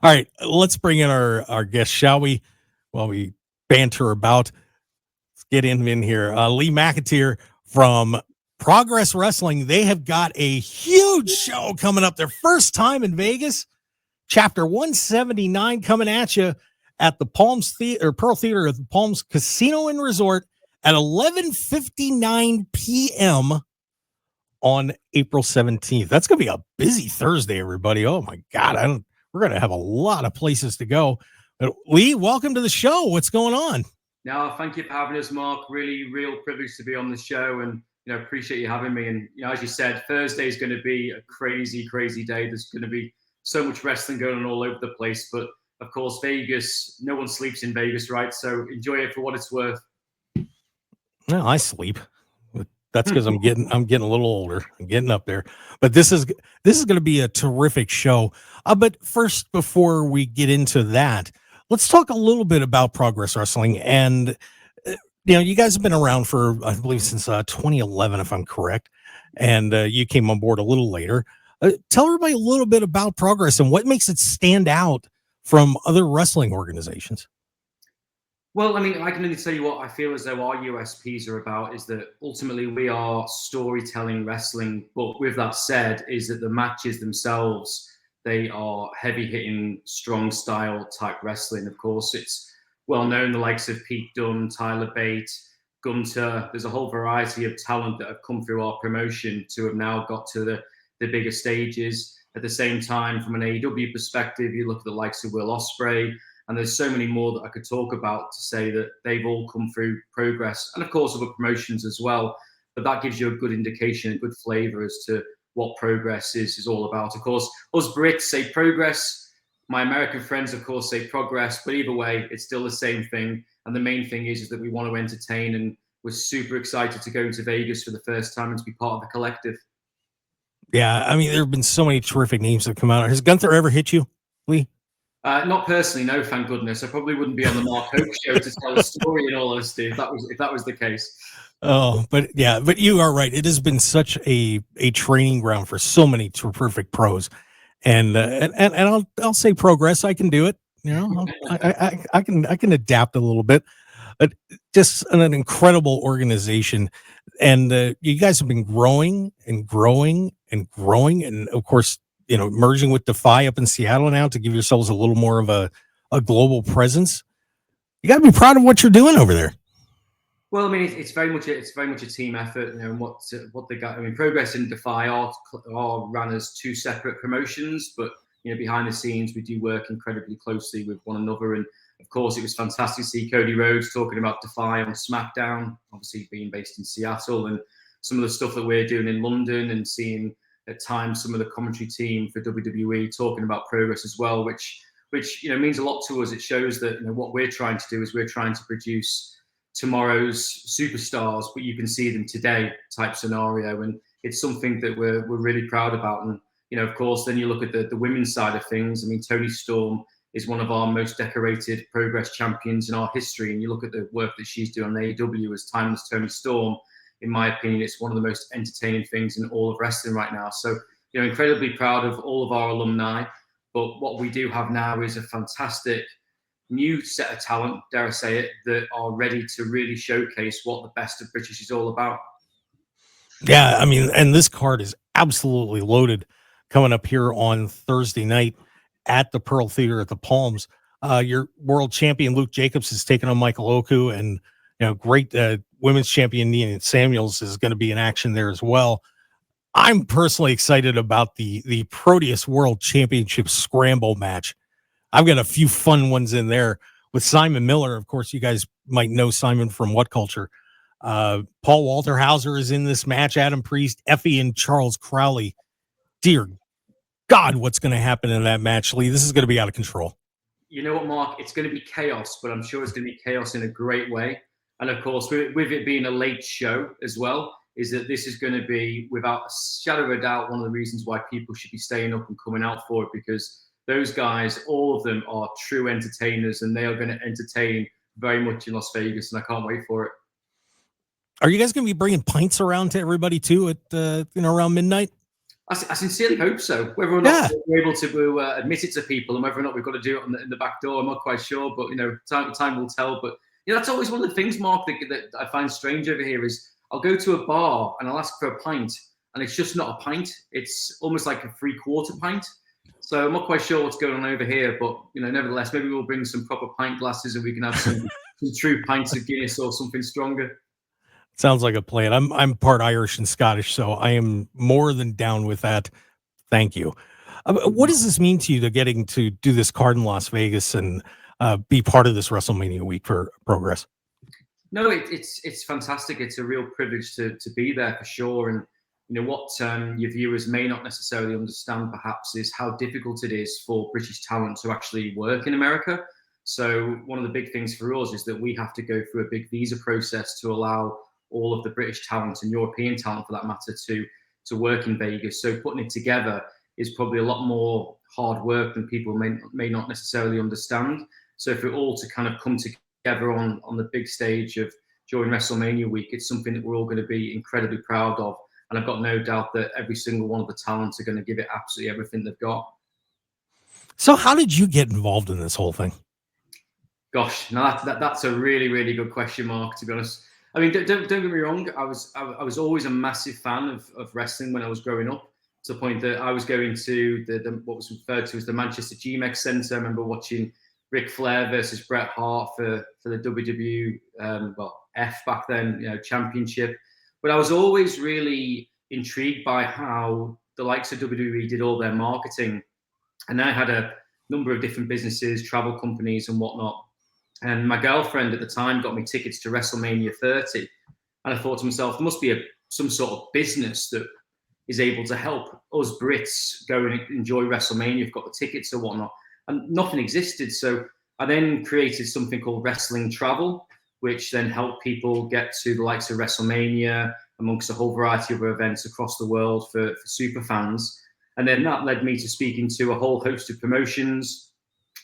All right, let's bring in our guest, shall we? While we banter about, let's get him in here. Lee McAteer from Progress Wrestling. They have got a huge show coming up. Their first time in Vegas. Chapter 179 coming at you at the Palms Theater, or Pearl Theater at the Palms Casino and Resort at 11:59 p.m. on April 17th. That's going to be a busy Thursday, everybody. Oh my God. We're going to have a lot of places to go. But Lee, welcome to the show. What's going on? No, thank you for having us, Mark. Really, real privilege to be on the show, and appreciate you having me. And as you said, Thursday is going to be a crazy, crazy day. There's going to be so much wrestling going on all over the place. But of course, Vegas, no one sleeps in Vegas, right? So enjoy it for what it's worth. No, I sleep. That's because I'm getting a little older. I'm getting up there. But this is going to be a terrific show. But first, before we get into that, let's talk a little bit about Progress Wrestling. And you guys have been around for, I believe, since 2011, if I'm correct. And you came on board a little later. Tell everybody a little bit about Progress and what makes it stand out from other wrestling organizations. Well, I mean, I can only tell you what I feel as though our USPs are about is that ultimately we are storytelling wrestling. But with that said, is that the matches themselves, they are heavy hitting, strong style type wrestling. Of course, it's well known the likes of Pete Dunne, Tyler Bate, Gunter. There's a whole variety of talent that have come through our promotion to have now got to the bigger stages. At the same time, from an AEW perspective, you look at the likes of Will Ospreay, and there's so many more that I could talk about to say that they've all come through Progress, and of course other promotions as well. But that gives you a good indication, a good flavour as to what Progress is all about. Of course, us Brits say Progress. My American friends, of course, say Progress. But either way, it's still the same thing. And the main thing is that we want to entertain, and we're super excited to go into Vegas for the first time and to be part of the collective. Yeah, I mean, there have been so many terrific names that come out. Has Gunther ever hit you, Lee? Not personally, no. Thank goodness. I probably wouldn't be on the Mark Hoke show to tell a story. In all honesty, if that was the case. Oh, but yeah, but you are right. It has been such a training ground for so many terrific pros, and I'll say Progress. I can do it. I can adapt a little bit. But just an incredible organization, and you guys have been growing and growing and growing, and of course, merging with Defy up in Seattle now to give yourselves a little more of a global presence. You got to be proud of what you're doing over there. Well, I mean, it's very much a team effort, and what they got. I mean, Progress and Defy are run as two separate promotions, but behind the scenes, we do work incredibly closely with one another. And of course, it was fantastic to see Cody Rhodes talking about Defy on SmackDown, obviously being based in Seattle, and some of the stuff that we're doing in London, and seeing at times some of the commentary team for WWE talking about Progress as well, which means a lot to us. It shows that what we're trying to do is we're trying to produce tomorrow's superstars, but you can see them today type scenario, and it's something that we're really proud about. And of course, then you look at the women's side of things. I mean, Toni Storm is one of our most decorated Progress champions in our history, and you look at the work that she's doing on AEW as Timeless Toni Storm. In my opinion, it's one of the most entertaining things in all of wrestling right now. So incredibly proud of all of our alumni. But what we do have now is a fantastic new set of talent, dare I say it, that are ready to really showcase what the best of British is all about. Yeah, I mean, and this card is absolutely loaded coming up here on Thursday night at the Pearl Theater at the Palms. Your world champion Luke Jacobs is taking on Michael Oku, and great women's champion Nina Samuels is going to be in action there as well. I'm personally excited about the Proteus World Championship Scramble match. I've got a few fun ones in there with Simon Miller. Of course, you guys might know Simon from What Culture. Paul Walterhauser is in this match. Adam Priest, Effie, and Charles Crowley. Dear God, what's going to happen in that match, Lee? This is going to be out of control. You know what, Mark? It's going to be chaos, but I'm sure it's going to be chaos in a great way. And of course, with it being a late show as well, is that this is going to be, without a shadow of a doubt, one of the reasons why people should be staying up and coming out for it, because those guys, all of them are true entertainers, and they are going to entertain very much in Las Vegas, and I can't wait for it. Are you guys going to be bringing pints around to everybody too at around midnight? I sincerely hope so. Whether or not we're able to admit it to people, and whether or not we've got to do it in the back door, I'm not quite sure. But time will tell. But that's always one of the things, Mark, that I find strange over here is I'll go to a bar and I'll ask for a pint, and it's just not a pint. It's almost like a 3/4 pint. So I'm not quite sure what's going on over here. But nevertheless, maybe we'll bring some proper pint glasses and we can have some true pints of Guinness or something stronger. Sounds like a plan. I'm part Irish and Scottish, so I am more than down with that. Thank you. What does this mean to you to getting to do this card in Las Vegas and be part of this WrestleMania week for Progress? No, it's fantastic. It's a real privilege to be there for sure. And what your viewers may not necessarily understand, perhaps, is how difficult it is for British talent to actually work in America. So one of the big things for us is that we have to go through a big visa process to allow all of the British talent and European talent, for that matter, to work in Vegas. So putting it together is probably a lot more hard work than people may not necessarily understand. So for it all to kind of come together on the big stage during WrestleMania week, it's something that we're all going to be incredibly proud of. And I've got no doubt that every single one of the talents are going to give it absolutely everything they've got. So how did you get involved in this whole thing? Gosh, now that's a really, really good question, Mark, to be honest. I mean, don't get me wrong. I was always a massive fan of wrestling when I was growing up, to the point that I was going to the what was referred to as the Manchester GMEX Centre. I remember watching Ric Flair versus Bret Hart for the WWF back then, championship. But I was always really intrigued by how the likes of WWE did all their marketing, and I had a number of different businesses, travel companies, and whatnot. And my girlfriend at the time got me tickets to WrestleMania 30. And I thought to myself, there must be some sort of business that is able to help us Brits go and enjoy WrestleMania. You've got the tickets or whatnot. And nothing existed. So I then created something called Wrestling Travel, which then helped people get to the likes of WrestleMania amongst a whole variety of events across the world for super fans. And then that led me to speaking to a whole host of promotions.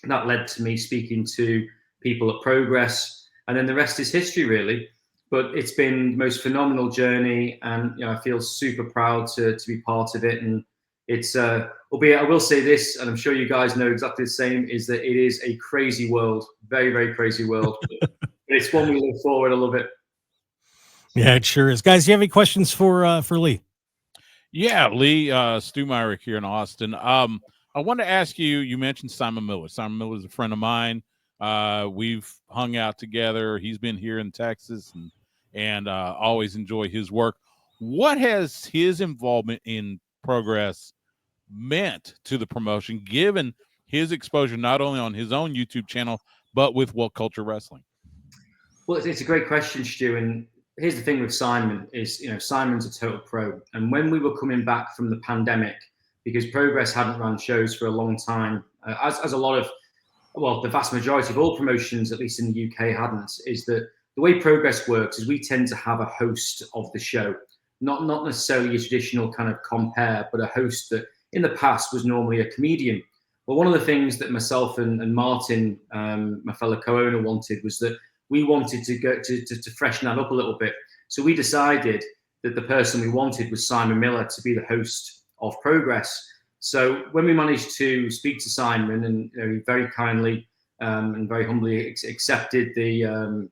That led to me speaking to people at Progress, and then the rest is history, really. But it's been the most phenomenal journey, and I feel super proud to be part of it. And it's albeit I will say this, and I'm sure you guys know exactly the same, is that it is a crazy world, very, very crazy world. But it's one we look forward. I love it. Yeah, it sure is. Guys, do you have any questions for Lee? Yeah, Lee, Stu Myrick here in Austin. I want to ask you, you mentioned Simon Miller. Simon Miller is a friend of mine. We've hung out together. He's been here in Texas and always enjoy his work. What has his involvement in Progress meant to the promotion, given his exposure not only on his own YouTube channel, but with What Culture Wrestling? Well, it's a great question, Stu. And here's the thing with Simon is, Simon's a total pro. And when we were coming back from the pandemic, because Progress hadn't run shows for a long time, as a lot of, well, the vast majority of all promotions, at least in the UK, hadn't, is that the way Progress works is we tend to have a host of the show, not necessarily a traditional kind of compare, but a host that in the past was normally a comedian. But one of the things that myself and Martin, my fellow co-owner, wanted was that we wanted to go to freshen that up a little bit. So we decided that the person we wanted was Simon Miller to be the host of Progress. So when we managed to speak to Simon, and he very kindly and very humbly accepted the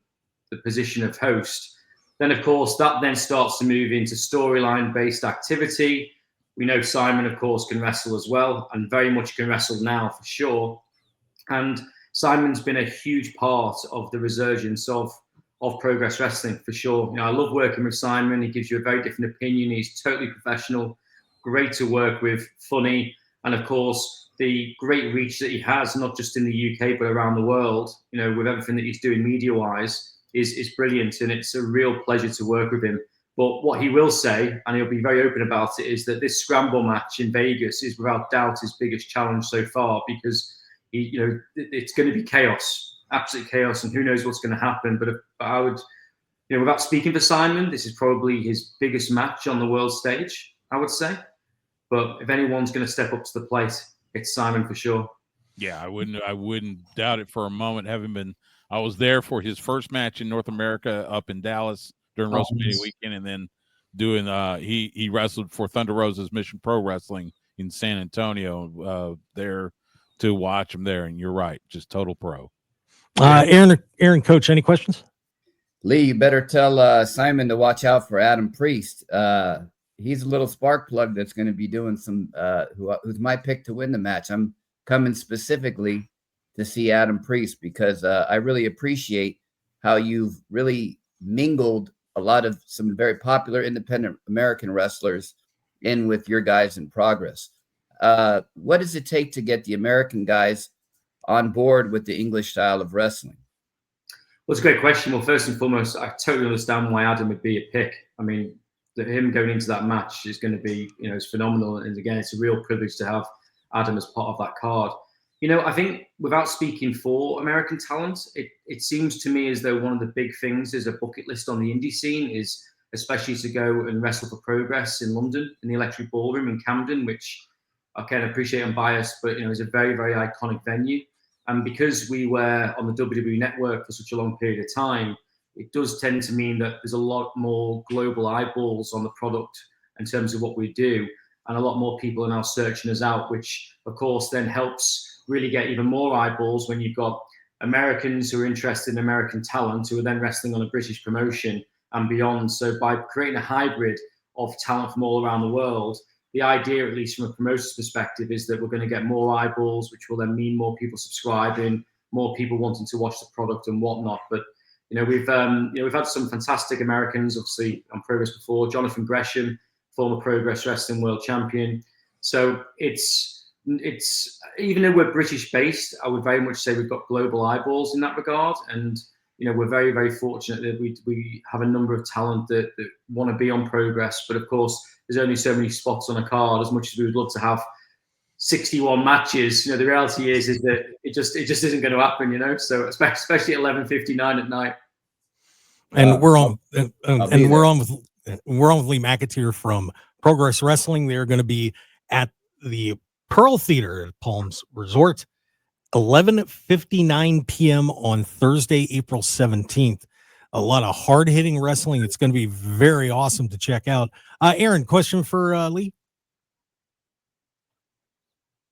position of host, then of course that then starts to move into storyline based activity. We know Simon, of course, can wrestle as well, and very much can wrestle now for sure. And Simon's been a huge part of the resurgence of Progress Wrestling for sure. I love working with Simon. He gives you a very different opinion. He's totally professional, great to work with, funny, and of course the great reach that he has, not just in the UK but around the world. With everything that he's doing media-wise, is brilliant, and it's a real pleasure to work with him. But what he will say, and he'll be very open about it, is that this scramble match in Vegas is without doubt his biggest challenge so far, because it's going to be chaos, absolute chaos, and who knows what's going to happen. But I would, without speaking for Simon, this is probably his biggest match on the world stage, I would say. But if anyone's going to step up to the plate, it's Simon for sure. Yeah, I wouldn't doubt it for a moment. I was there for his first match in North America up in Dallas during WrestleMania weekend, and then doing he wrestled for Thunder Rosa's Mission Pro Wrestling in San Antonio there to watch him there. And you're right, just total pro. Aaron, Coach, any questions? Lee, you better tell Simon to watch out for Adam Priest. He's a little spark plug that's going to be doing some. Who's my pick to win the match? I'm coming specifically to see Adam Priest because I really appreciate how you've really mingled a lot of some very popular independent American wrestlers in with your guys in Progress. What does it take to get the American guys on board with the English style of wrestling? Well, it's a great question. Well, first and foremost, I totally understand why Adam would be a pick. I mean, him going into that match is going to be, it's phenomenal. And again, it's a real privilege to have Adam as part of that card. I think without speaking for American talent, it seems to me as though one of the big things is a bucket list on the indie scene is especially to go and wrestle for Progress in London in the Electric Ballroom in Camden, which I can appreciate I'm biased, but is a very, very iconic venue. And because we were on the WWE network for such a long period of time, it does tend to mean that there's a lot more global eyeballs on the product in terms of what we do. And a lot more people are now searching us out, which of course then helps really get even more eyeballs when you've got Americans who are interested in American talent who are then wrestling on a British promotion and beyond. So by creating a hybrid of talent from all around the world, the idea, at least from a promoter's perspective, is that we're going to get more eyeballs, which will then mean more people subscribing, more people wanting to watch the product and whatnot. But we've had some fantastic Americans, obviously on Progress before. Jonathan Gresham, former Progress Wrestling World Champion. So it's even though we're British based, I would very much say we've got global eyeballs in that regard. And we're very, very fortunate that we have a number of talent that want to be on Progress. But of course, there's only so many spots on a card. As much as we would love to have 61 matches, the reality is that it just isn't going to happen. So especially at 11:59 at night. And we're on with Lee McAteer from Progress Wrestling. They're going to be at the Pearl Theater at Palms Resort, 11:59 p.m. on Thursday, April 17th. A lot of hard-hitting wrestling. It's going to be very awesome to check out. Aaron, question for Lee?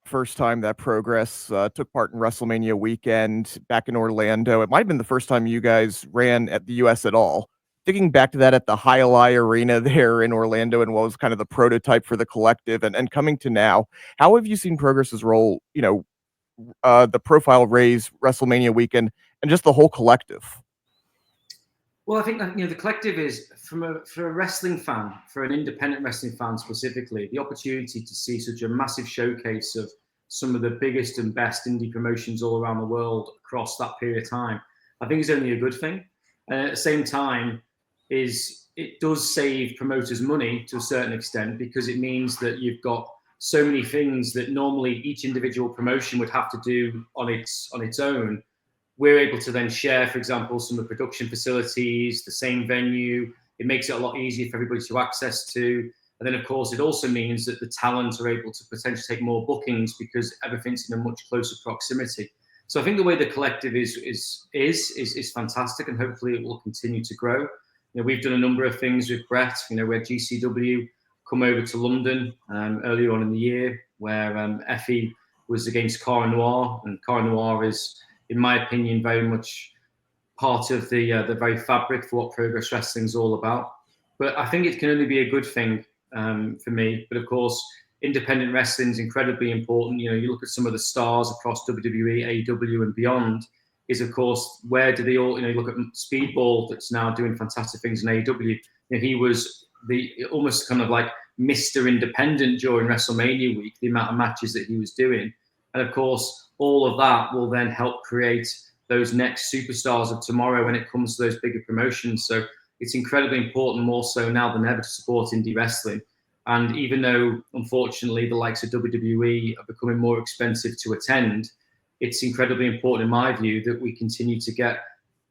First time that Progress took part in WrestleMania weekend back in Orlando. It might have been the first time you guys ran at the U.S. at all. Thinking back to that at the Hialeah Arena there in Orlando and what was kind of the prototype for the collective and coming to now, how have you seen Progress's role, the profile raise WrestleMania weekend and just the whole collective? Well, I think that, the collective is for a wrestling fan, for an independent wrestling fan specifically, the opportunity to see such a massive showcase of some of the biggest and best indie promotions all around the world across that period of time, I think is only a good thing. And at the same time, it does save promoters money to a certain extent because it means that you've got so many things that normally each individual promotion would have to do on its own. We're able to then share, for example, some of the production facilities, the same venue. It makes it a lot easier for everybody to access to. And then, of course, it also means that the talent are able to potentially take more bookings because everything's in a much closer proximity. So I think the way the collective is fantastic, and hopefully it will continue to grow. We've done a number of things with Brett. We had GCW come over to London earlier on in the year, where Effie was against Cara Noir, and Cara Noir is, in my opinion, very much part of the very fabric for what Progress Wrestling is all about. But I think it can only be a good thing for me. But of course, independent wrestling is incredibly important. You look at some of the stars across WWE, AEW, and beyond. Is of course where do they all? You look at Speedball, that's now doing fantastic things in AEW. He was the almost kind of like Mr. Independent during WrestleMania week. The amount of matches that he was doing, and of course, all of that will then help create those next superstars of tomorrow when it comes to those bigger promotions. So it's incredibly important, more so now than ever, to support indie wrestling. And even though, unfortunately, the likes of WWE are becoming more expensive to attend, it's incredibly important, in my view, that we continue to get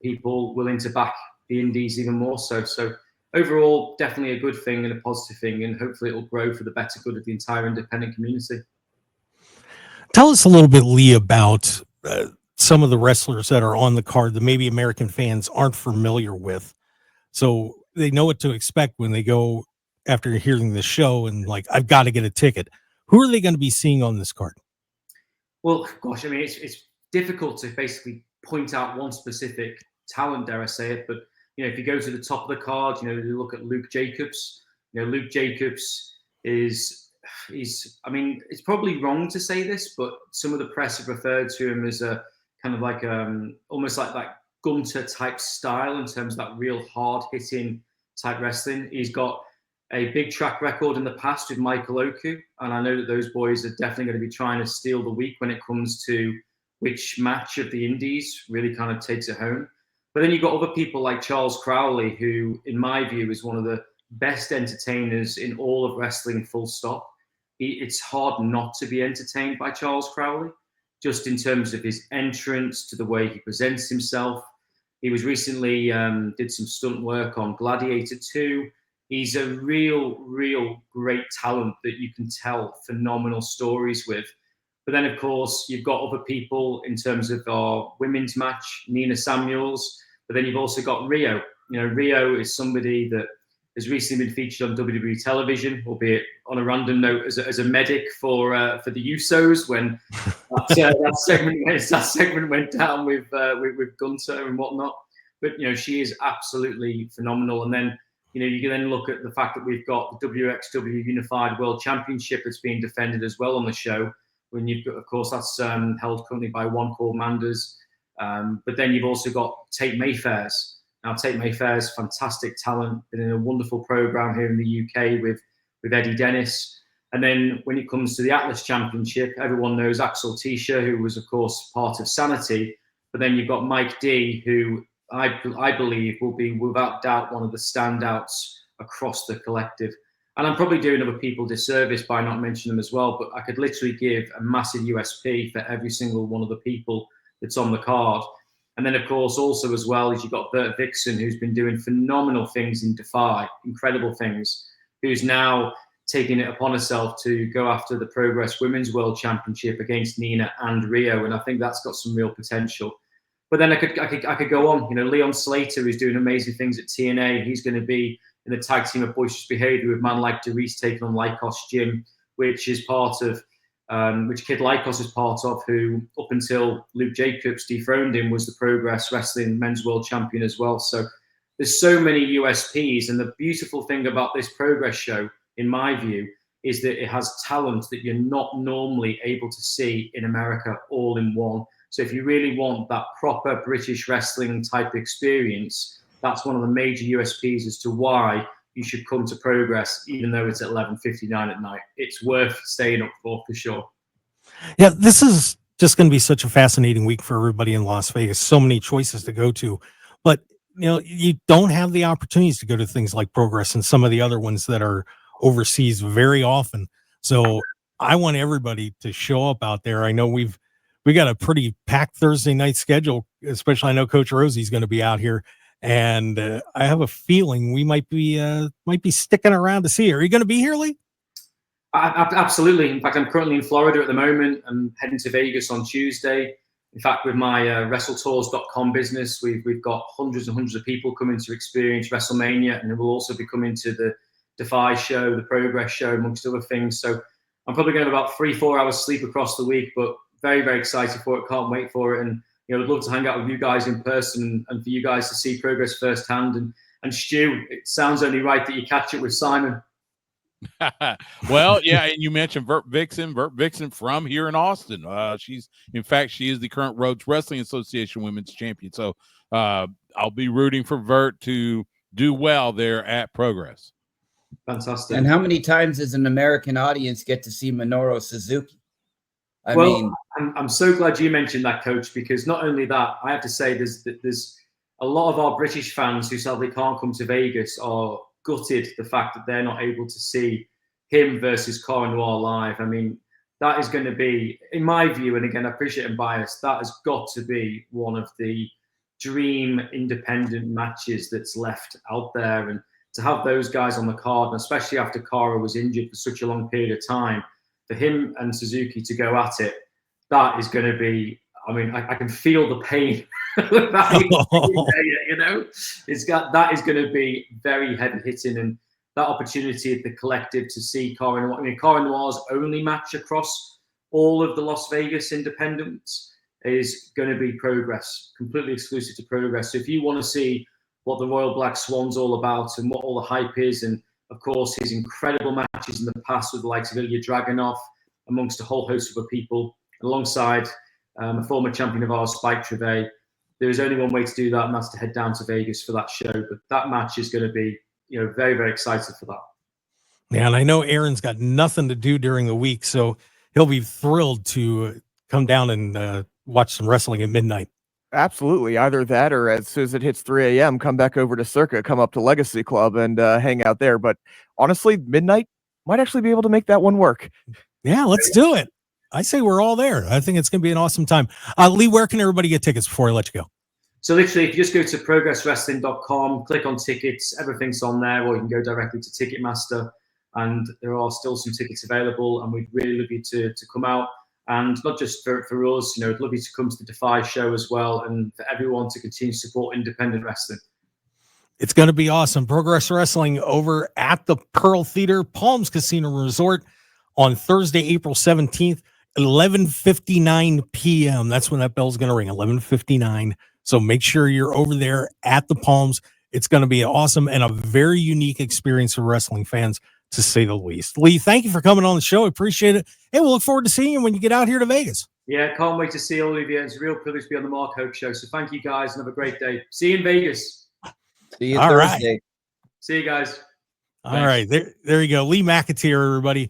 people willing to back the indies even more so. So overall, definitely a good thing and a positive thing, and hopefully it will grow for the better good of the entire independent community. Tell us a little bit, Lee, about some of the wrestlers that are on the card that maybe American fans aren't familiar with, so they know what to expect when they go after hearing the show and like, I've got to get a ticket. Who are they going to be seeing on this card? Well, gosh, I mean, it's difficult to basically point out one specific talent, dare I say it. But, if you go to the top of the card, you look at Luke Jacobs. Luke Jacobs I mean, it's probably wrong to say this, but some of the press have referred to him as a kind of like almost like that Gunter type style in terms of that real hard hitting type wrestling. He's got a big track record in the past with Michael Oku, and I know that those boys are definitely going to be trying to steal the week when it comes to which match of the indies really kind of takes it home. But then you've got other people like Charles Crowley, who, in my view, is one of the best entertainers in all of wrestling, full stop. It's hard not to be entertained by Charles Crowley, just in terms of his entrance, to the way he presents himself. He was recently did some stunt work on Gladiator 2. He's a real great talent that you can tell phenomenal stories with. But then, of course, you've got other people in terms of our women's match, Nina Samuels. But then you've also got Rio. Rio is somebody that has recently been featured on WWE television, albeit on a random note as a medic for the Usos when that segment went down with Gunter and whatnot. But she is absolutely phenomenal. And then you can then look at the fact that we've got the WXW Unified World Championship that's being defended as well on the show. When you've got, of course, that's held currently by one called Manders. But then you've also got Tate Mayfair's. Now, Tate Mayfair's fantastic talent, been in a wonderful program here in the UK with Eddie Dennis. And then when it comes to the Atlas Championship, everyone knows Axel Tisha, who was, of course, part of Sanity. But then you've got Mike D, who I believe will be, without doubt, one of the standouts across the collective. And I'm probably doing other people disservice by not mentioning them as well, but I could literally give a massive USP for every single one of the people that's on the card. And then, of course, also as well as you've got Bert Vixen, who's been doing phenomenal things in Defy, incredible things, who's now taking it upon herself to go after the Progress Women's World Championship against Nina and Rio. And I think that's got some real potential. But then I could go on. Leon Slater is doing amazing things at TNA. He's going to be in the tag team of Boisterous Behavior with man like Derice taking on Lycos Jim, which is part of, which Kid Lycos is part of, who up until Luke Jacobs dethroned him was the Progress Wrestling Men's World Champion as well. So there's so many USPs, and the beautiful thing about this Progress show, in my view, is that it has talent that you're not normally able to see in America all in one. So if you really want that proper British wrestling type experience, that's one of the major USPs as to why you should come to Progress, even though it's at 11:59 at night. It's worth staying up for sure. Yeah, this is just going to be such a fascinating week for everybody in Las Vegas. So many choices to go to, but you don't have the opportunities to go to things like Progress and some of the other ones that are overseas very often. So I want everybody to show up out there. I know we got a pretty packed Thursday night schedule, especially I know Coach Rosie's going to be out here, and I have a feeling we might be sticking around to see her. Are you going to be here, Lee? Absolutely. In fact, I'm currently in Florida at the moment. I'm heading to Vegas on Tuesday. In fact, with my WrestleTours.com business, we've got hundreds and hundreds of people coming to experience WrestleMania, and they will also be coming to the Defy show, the Progress show, amongst other things. So I'm probably going to have about 3-4 hours sleep across the week, but very, very excited for it. Can't wait for it. And I'd love to hang out with you guys in person and for you guys to see Progress firsthand. And Stu, it sounds only right that you catch it with Simon. Well, yeah, and you mentioned Vert Vixen from here in Austin. She is the current Rhodes Wrestling Association Women's Champion. So I'll be rooting for Vert to do well there at Progress. Fantastic. And how many times does an American audience get to see Minoru Suzuki? I'm so glad you mentioned that, Coach, because not only that, I have to say there's a lot of our British fans who sadly can't come to Vegas are gutted the fact that they're not able to see him versus Cara Noir live. I mean, that is going to be, in my view, and again, I appreciate I'm biased, that has got to be one of the dream independent matches that's left out there. And to have those guys on the card, and especially after Cara was injured for such a long period of time, for him and Suzuki to go at it, that is going to be, I mean, I can feel the pain. That is going to be very heavy hitting. And that opportunity at the Collective to see Cara Noir. I mean, Cara Noir's only match across all of the Las Vegas independents is going to be Progress, completely exclusive to Progress. So if you want to see what the Royal Black Swan's all about and what all the hype is, and of course his incredible matches in the past with the likes of Ilya Dragunov, amongst a whole host of other people, alongside a former champion of ours, Spike Trivet, there is only one way to do that, and that's to head down to Vegas for that show. But that match is going to be, very, very excited for that. Yeah, and I know Aaron's got nothing to do during the week, so he'll be thrilled to come down and watch some wrestling at midnight. Absolutely. Either that, or as soon as it hits 3 a.m., come back over to Circa, come up to Legacy Club and hang out there. But honestly, midnight might actually be able to make that one work. Yeah, let's do it. I say we're all there. I think it's going to be an awesome time. Lee, where can everybody get tickets before I let you go? So literally, if you just go to progresswrestling.com, click on tickets, everything's on there, or you can go directly to Ticketmaster, and there are still some tickets available, and we'd really love you to come out. And not just for us, I'd love you to come to the Defy show as well, and for everyone to continue to support independent wrestling. It's going to be awesome. Progress Wrestling over at the Pearl Theater, Palms Casino Resort on Thursday, April 17th, 11:59 p.m. That's when that bell's going to ring, 11:59. So make sure you're over there at the Palms. It's going to be awesome and a very unique experience for wrestling fans, to say the least. Lee, thank you for coming on the show. I appreciate it. And we'll look forward to seeing you when you get out here to Vegas. Yeah, can't wait to see all of you. It's a real privilege to be on the Mark Hoke Show. So thank you guys and have a great day. See you in Vegas. See you All Thursday. right. See you guys. All right. There you go. Lee McAteer, everybody.